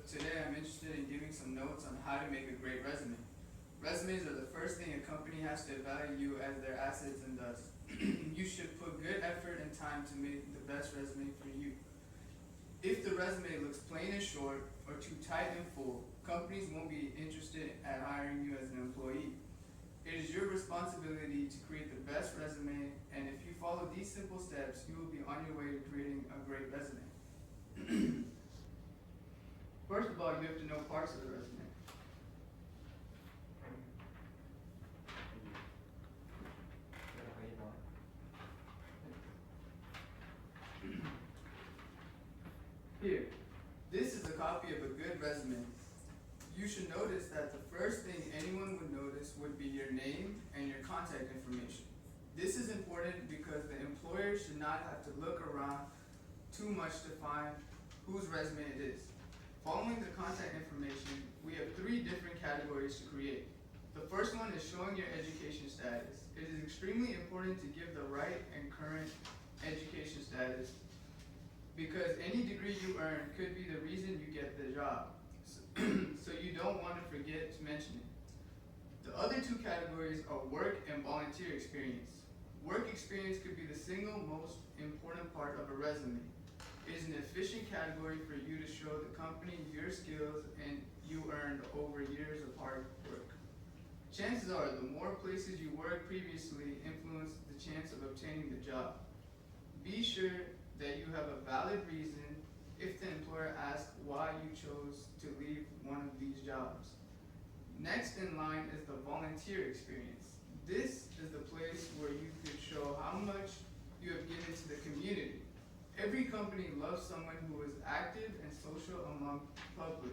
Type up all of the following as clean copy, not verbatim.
today I'm interested in giving some notes on how to make a great resume. Resumes are the first thing a company has to evaluate you as their assets and thus you should put good effort and time to make the best resume for you. If the resume looks plain and short or too tight and full, companies won't be interested at hiring you as an employee. It is your responsibility to create the best resume, and if you follow these simple steps, you will be on your way to creating a great resume. First of all, you have to know parts of the resume. Here, this is a copy of a good resume. You should notice that the first thing anyone would notice would be your name and your contact information. This is important because the employer should not have to look around too much to find whose resume it is. Following the contact information, we have 3 different categories to create. The first one is showing your education status. It is extremely important to give the right and current education status because any degree you earn could be the reason you get the job. So you don't want to forget to mention it. The other 2 categories are work and volunteer experience. Work experience could be the single most important part of a resume. It is an efficient category for you to show the company your skills and you earned over years of hard work. Chances are the more places you worked previously influence the chance of obtaining the job. Be sure that you have a valid reason if the employer asks why you chose to leave one of these jobs. Next in line is the volunteer experience. This is the place where you could show how much you have given to the community. Every company loves someone who is active and social among public.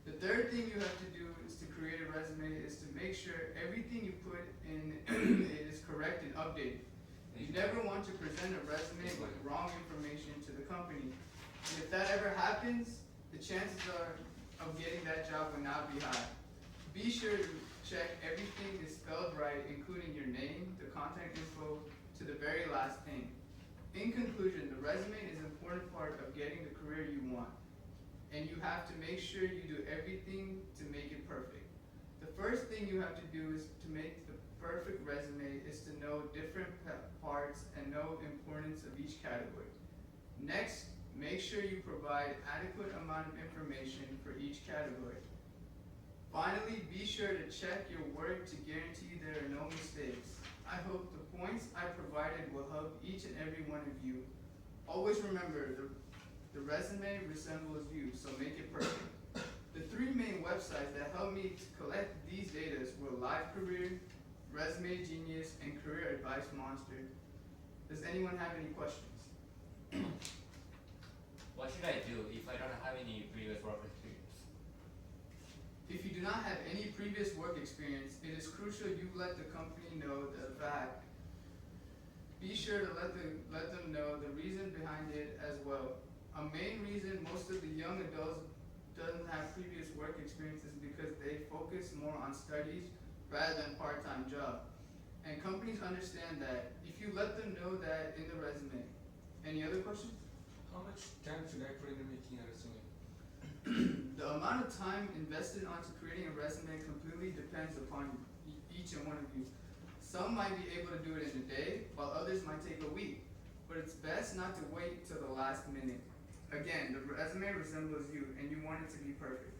The third thing you have to do is to create a resume is to make sure everything you put in is correct and updated. You never want to present a resume with wrong information to the company. And if that ever happens, the chances of getting that job will not be high. Be sure to check everything is spelled right, including your name, the contact info, to the very last thing. In conclusion, the resume is an important part of getting the career you want, and you have to make sure you do everything to make it perfect. The first thing you have to do is to make the perfect resume is to know different parts and know the importance of each category. Next, make sure you provide adequate amount of information for each category. Finally, be sure to check your work to guarantee there are no mistakes. I hope the points I provided will help each and every one of you. Always remember, the resume resembles you, so make it perfect. The 3 main websites that helped me to collect these data were Live Career, Resume Genius, and Career Advice Monster. Does anyone have any questions? What should I do if I don't have any previous work experience? If you do not have any previous work experience, it is crucial you let the company know the fact. Be sure to let them know the reason behind it as well. A main reason most of the young adults doesn't have previous work experience is because they focus more on studies rather than part-time job. And companies understand that if you let them know that in the resume. Any other questions? How much time should I put into making a resume? The amount of time invested onto creating a resume completely depends upon each and one of you. Some might be able to do it in a day, while others might take a week. But it's best not to wait till the last minute. Again, the resume resembles you, and you want it to be perfect.